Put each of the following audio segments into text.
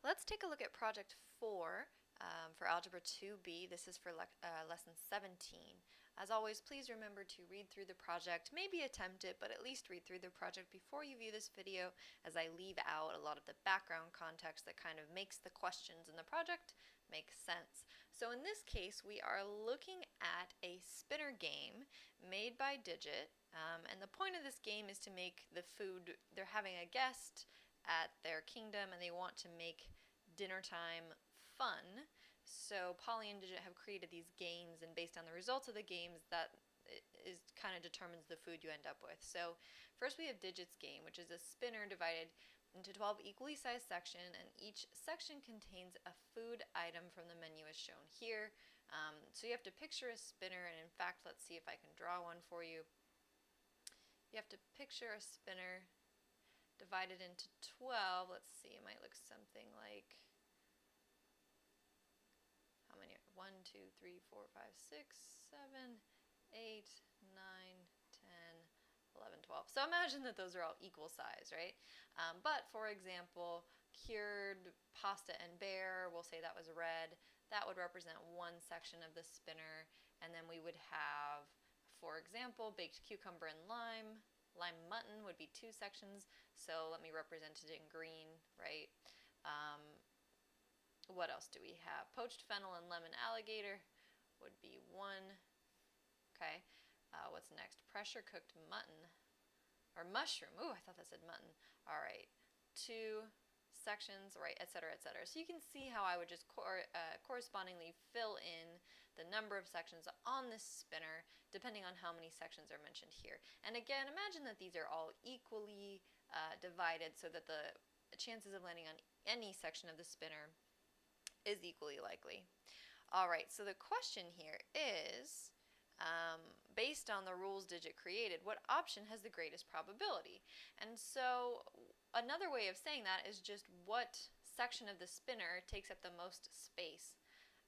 Let's take a look at Project 4 for Algebra 2B. This is for Lesson 17. As always, please remember to read through the project, maybe attempt it, but at least read through the project before you view this video, as I leave out a lot of the background context that kind of makes the questions in the project make sense. So in this case, we are looking at a spinner game made by Digit, and the point of this game is to make the food. They're having a guest at their kingdom and they want to make dinner time fun. So Polly and Digit have created these games, and based on the results of the games, that is kind of determines the food you end up with. So first we have Digit's game, which is a spinner divided into 12 equally sized sections, and each section contains a food item from the menu as shown here. So you have to picture a spinner, and in fact, let's see if I can draw one for you. You have to picture a spinner divided into 12. Let's see, it might look something like, how many? 1, 2, 3, 4, 5, 6, 7, 8, 9, 10, 11, 12. So imagine that those are all equal size, right? But for example, cured pasta and bear, we'll say that was red. That would represent one section of the spinner. And then we would have, for example, baked cucumber and lime. Lime mutton would be two sections, so let me represent it in green, right? What else do we have? Poached fennel and lemon alligator would be one. Okay. What's next? Pressure cooked mutton or mushroom. Ooh, I thought that said mutton. All right. Two sections, right, etc., etc. So you can see how I would just correspondingly fill in the number of sections on this spinner depending on how many sections are mentioned here. And again, imagine that these are all equally divided so that the chances of landing on any section of the spinner is equally likely. All right, so the question here is, based on the rules Digit created, what option has the greatest probability? And so another way of saying that is just what section of the spinner takes up the most space.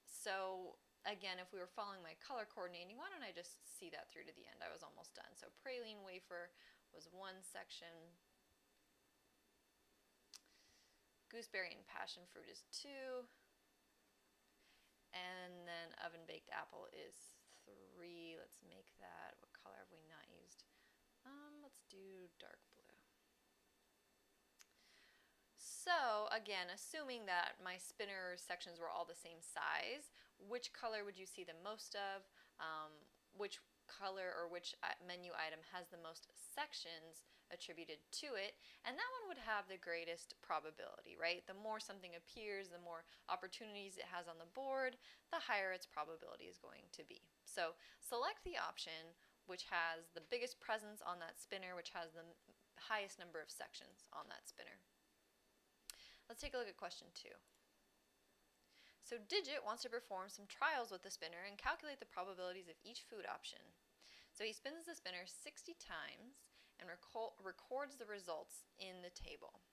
So again, if we were following my color coordinating, why don't I just see that through to the end? I was almost done. So praline wafer was one section. Gooseberry and passion fruit is two. And then oven baked apple is 3. Let's make that. What color have we not used? Let's do dark blue. So again, assuming that my spinner sections were all the same size, which color would you see the most of? Which color or which menu item has the most sections attributed to it, and that one would have the greatest probability, right? The more something appears, the more opportunities it has on the board, the higher its probability is going to be. So select the option which has the biggest presence on that spinner, which has the highest number of sections on that spinner. Let's take a look at question 2. So Digit wants to perform some trials with the spinner and calculate the probabilities of each food option. So he spins the spinner 60 times and records the results in the table.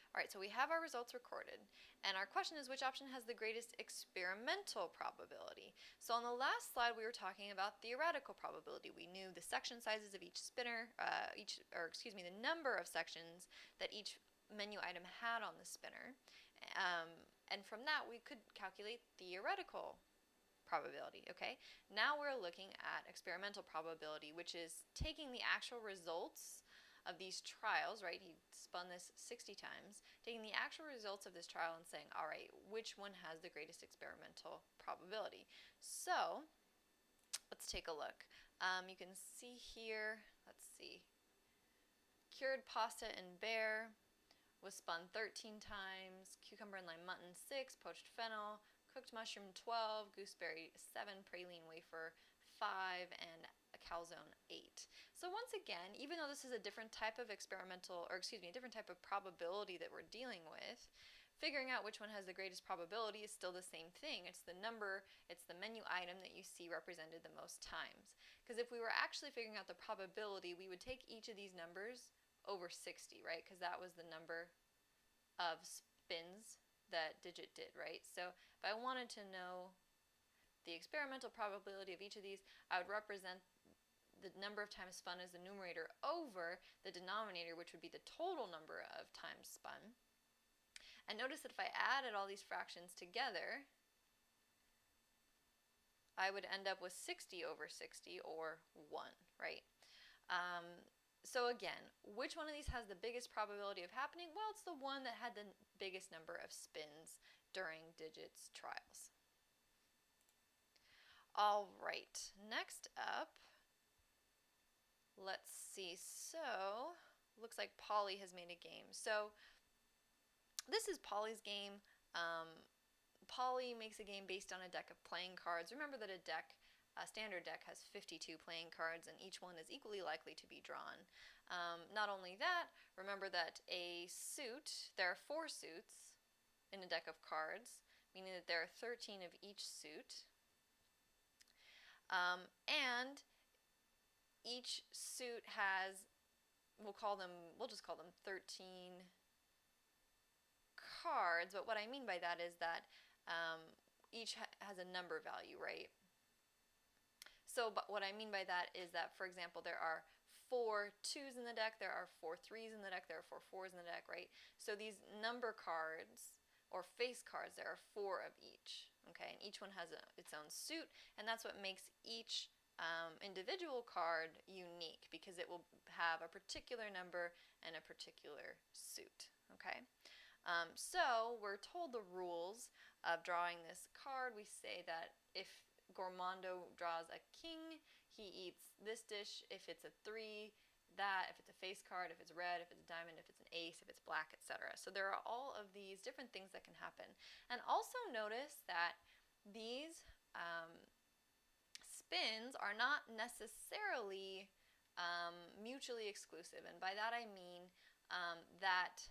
Alright, so we have our results recorded, and our question is which option has the greatest experimental probability? So on the last slide we were talking about theoretical probability. We knew the section sizes of each spinner, the number of sections that each menu item had on the spinner, and from that we could calculate theoretical probability. Okay, now we're looking at experimental probability, which is taking the actual results of these trials, right? He spun this 60 times, taking the actual results of this trial and saying, all right, which one has the greatest experimental probability? So let's take a look. You can see here, let's see, cured pasta and bear was spun 13 times, cucumber and lime mutton 6, poached fennel, cooked mushroom 12, gooseberry 7, praline wafer 5, and a calzone 8. So once again, even though this is a different type of different type of probability that we're dealing with, figuring out which one has the greatest probability is still the same thing. It's the number, it's the menu item that you see represented the most times. Because if we were actually figuring out the probability, we would take each of these numbers over 60, right? Because that was the number of spins that Digit did, right? So if I wanted to know the experimental probability of each of these, I would represent the number of times spun as the numerator over the denominator, which would be the total number of times spun. And notice that if I added all these fractions together, I would end up with 60 over 60, or 1, right? So again, which one of these has the biggest probability of happening? Well, it's the one that had the biggest number of spins during digits trials. All right, next up, let's see. So, looks like Polly has made a game. So, this is Polly's game. Polly makes a game based on a deck of playing cards. Remember that a standard deck has 52 playing cards, and each one is equally likely to be drawn. Not only that, remember that there are 4 suits in a deck of cards, meaning that there are 13 of each suit. And each suit has, we'll just call them 13 cards, but what I mean by that is that each has a number value, right? So but what I mean by that is that, for example, there are 4 2s in the deck, there are 4 3s in the deck, there are 4 4s in the deck, right? So these number cards, or face cards, there are 4 of each, okay? And each one has its own suit, and that's what makes each individual card unique, because it will have a particular number and a particular suit, okay? So we're told the rules of drawing this card. We say that if Gormondo draws a king, he eats this dish. If it's a 3, that. If it's a face card, if it's red, if it's a diamond, if it's an ace, if it's black, etc. So there are all of these different things that can happen. And also notice that these spins are not necessarily mutually exclusive. And by that I mean that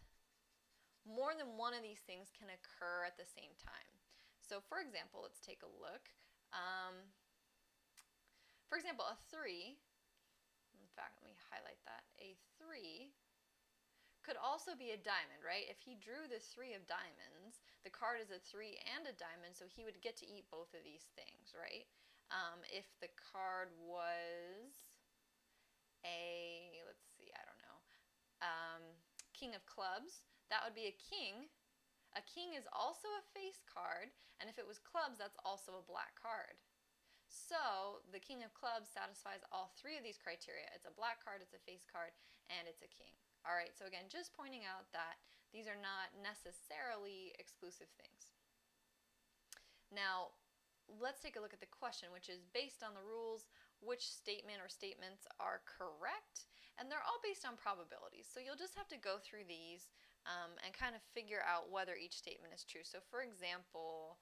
more than one of these things can occur at the same time. So for example, let's take a look. For example, a 3, in fact, let me highlight that. A 3 could also be a diamond, right? If he drew the 3 of diamonds, the card is a 3 and a diamond, so he would get to eat both of these things, right? If the card was a, let's see, I don't know, king of clubs, that would be a king. A king is also a face card, and if it was clubs, that's also a black card. So the king of clubs satisfies all 3 of these criteria. It's a black card, it's a face card, and it's a king. All right, so again, just pointing out that these are not necessarily exclusive things. Now, let's take a look at the question, which is based on the rules, which statement or statements are correct, and they're all based on probabilities. So you'll just have to go through these and kind of figure out whether each statement is true. So for example,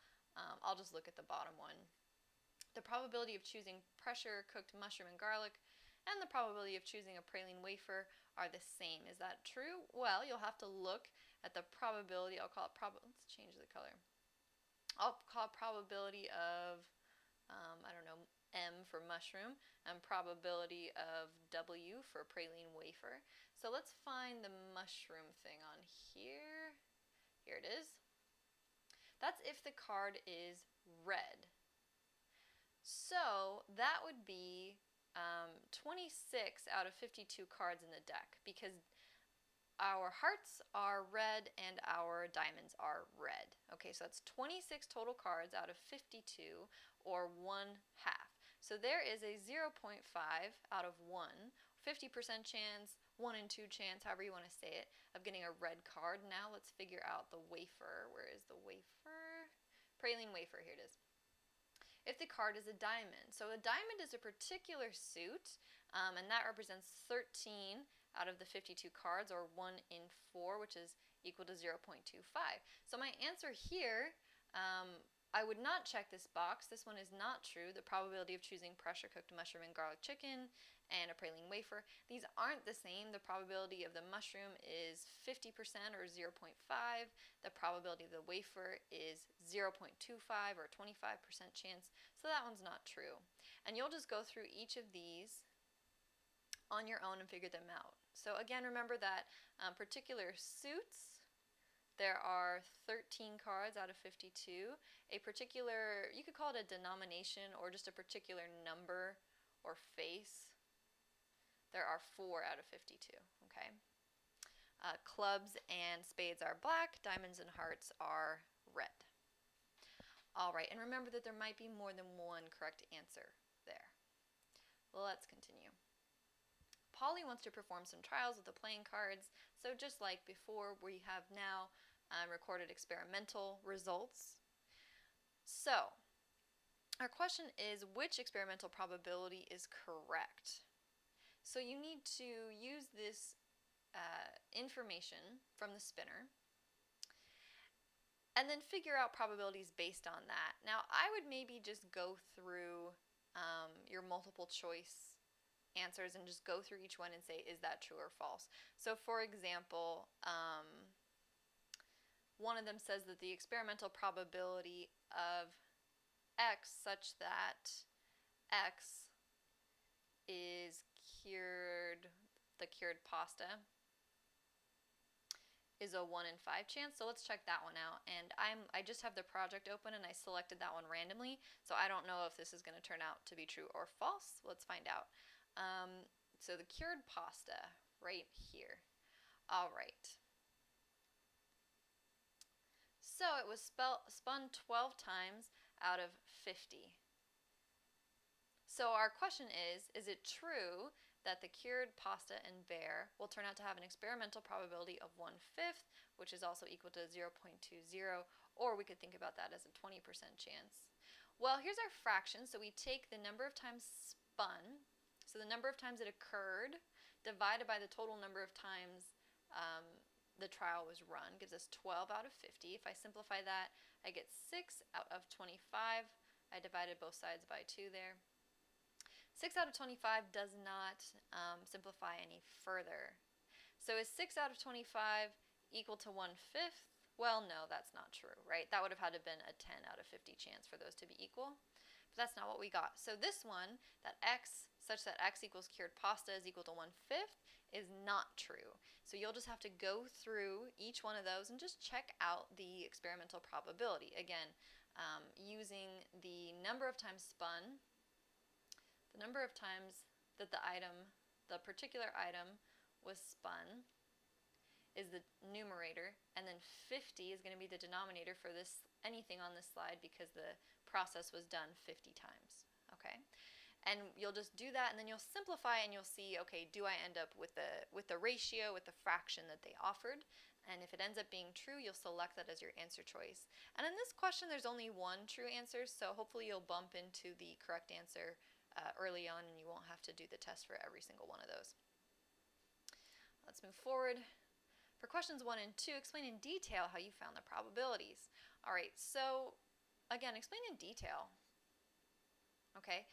I'll just look at the bottom one. The probability of choosing pressure cooked mushroom and garlic and the probability of choosing a praline wafer are the same. Is that true? Well, you'll have to look at the probability. I'll call it let's change the color. I'll call it probability of, I don't know, M for mushroom, and probability of W for praline wafer. So let's find the mushroom thing on here. Here it is. That's if the card is red. So that would be 26 out of 52 cards in the deck, because our hearts are red and our diamonds are red. Okay, so that's 26 total cards out of 52, or 1/2. So there is a 0.5 out of 1, 50% chance, 1 in 2 chance, however you want to say it, of getting a red card. Now let's figure out the wafer. Where is the wafer? Praline wafer, here it is. If the card is a diamond. So a diamond is a particular suit, and that represents 13 out of the 52 cards, or 1 in 4, which is equal to 0.25. So my answer here, I would not check this box. This one is not true. The probability of choosing pressure cooked mushroom and garlic chicken and a praline wafer, these aren't the same. The probability of the mushroom is 50%, or 0.5. The probability of the wafer is 0.25, or 25% chance. So that one's not true. And you'll just go through each of these on your own and figure them out. So again, remember that particular suits, there are 13 cards out of 52. A particular, you could call it a denomination or just a particular number or face, there are 4 out of 52, okay? Clubs and spades are black, diamonds and hearts are red. All right, and remember that there might be more than one correct answer there. Let's continue. Polly wants to perform some trials with the playing cards. So just like before, we have now recorded experimental results. So our question is, which experimental probability is correct? So you need to use this information from the spinner and then figure out probabilities based on that. Now, I would maybe just go through your multiple choice answers and just go through each one and say, is that true or false? So, for example, one of them says that the experimental probability of X such that X is the cured pasta is a 1 in 5 chance. So let's check that one out. And I just have the project open and I selected that one randomly. So I don't know if this is going to turn out to be true or false. Let's find out. So the cured pasta right here. All right. So it was spun 12 times out of 50. So our question is it true that the cured pasta and bear will turn out to have an experimental probability of 1/5, which is also equal to 0.20, or we could think about that as a 20% chance. Well, here's our fraction. So we take the number of times spun, so the number of times it occurred, divided by the total number of times the trial was run, gives us 12 out of 50. If I simplify that, I get 6 out of 25. I divided both sides by 2 there. 6 out of 25 does not simplify any further. So is 6 out of 25 equal to 1/5? Well, no, that's not true, right? That would have had to have been a 10 out of 50 chance for those to be equal. But that's not what we got. So this one, that X, such that X equals cured pasta is equal to 1/5, is not true. So you'll just have to go through each one of those and just check out the experimental probability. Again, using the number of times spun, the number of times that the particular item was spun is the numerator, and then 50 is going to be the denominator for anything on this slide because the process was done 50 times. Okay? And you'll just do that, and then you'll simplify, and you'll see, okay, do I end up with the ratio, with the fraction that they offered? And if it ends up being true, you'll select that as your answer choice. And in this question, there's only one true answer, so hopefully you'll bump into the correct answer early on, and you won't have to do the test for every single one of those. Let's move forward. For questions 1 and 2, explain in detail how you found the probabilities. All right, so again, explain in detail. Okay,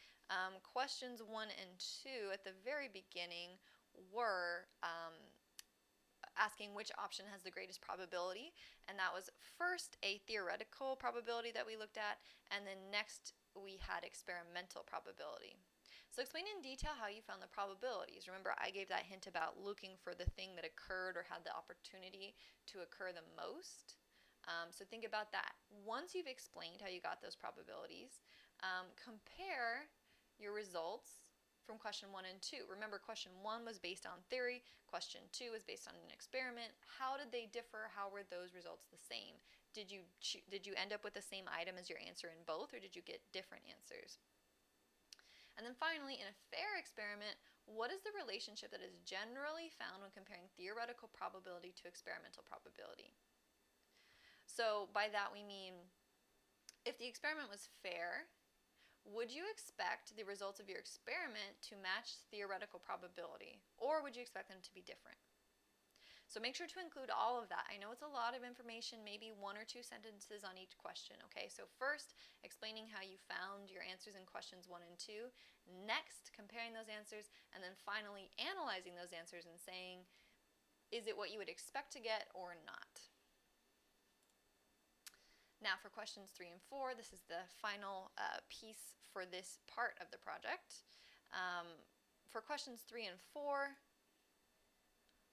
questions 1 and 2 at the very beginning were asking which option has the greatest probability, and that was first a theoretical probability that we looked at, and then next we had experimental probability. So explain in detail how you found the probabilities. Remember, I gave that hint about looking for the thing that occurred or had the opportunity to occur the most. So think about that. Once you've explained how you got those probabilities, compare your results from question 1 and 2. Remember, question 1 was based on theory, question 2 was based on an experiment. How did they differ? How were those results the same? Did you end up with the same item as your answer in both, or did you get different answers? And then finally, in a fair experiment, what is the relationship that is generally found when comparing theoretical probability to experimental probability? So by that we mean, if the experiment was fair, would you expect the results of your experiment to match theoretical probability, or would you expect them to be different? So make sure to include all of that. I know it's a lot of information, maybe 1 or 2 sentences on each question, okay? So first, explaining how you found your answers in questions 1 and 2. Next, comparing those answers, and then finally analyzing those answers and saying, is it what you would expect to get or not? Now for questions 3 and 4, this is the final piece for this part of the project. For questions 3 and 4,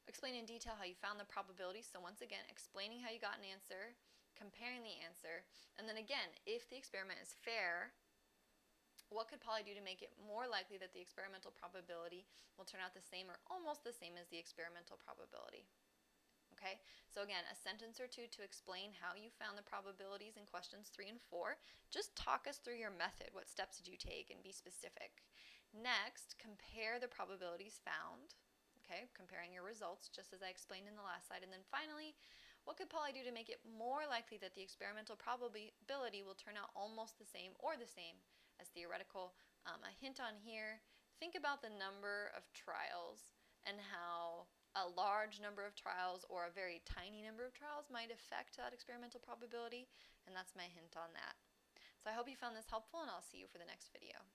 explain in detail how you found the probability. So once again, explaining how you got an answer, comparing the answer, and then again, if the experiment is fair, what could Polly do to make it more likely that the experimental probability will turn out the same or almost the same as the experimental probability? Okay, so again, a sentence or two to explain how you found the probabilities in questions 3 and 4. Just talk us through your method. What steps did you take, and be specific. Next, compare the probabilities found. Okay, comparing your results, just as I explained in the last slide. And then finally, what could Polly do to make it more likely that the experimental probability will turn out almost the same or the same as theoretical? A hint on here, think about the number of trials and how a large number of trials or a very tiny number of trials might affect that experimental probability, and that's my hint on that. So I hope you found this helpful, and I'll see you for the next video.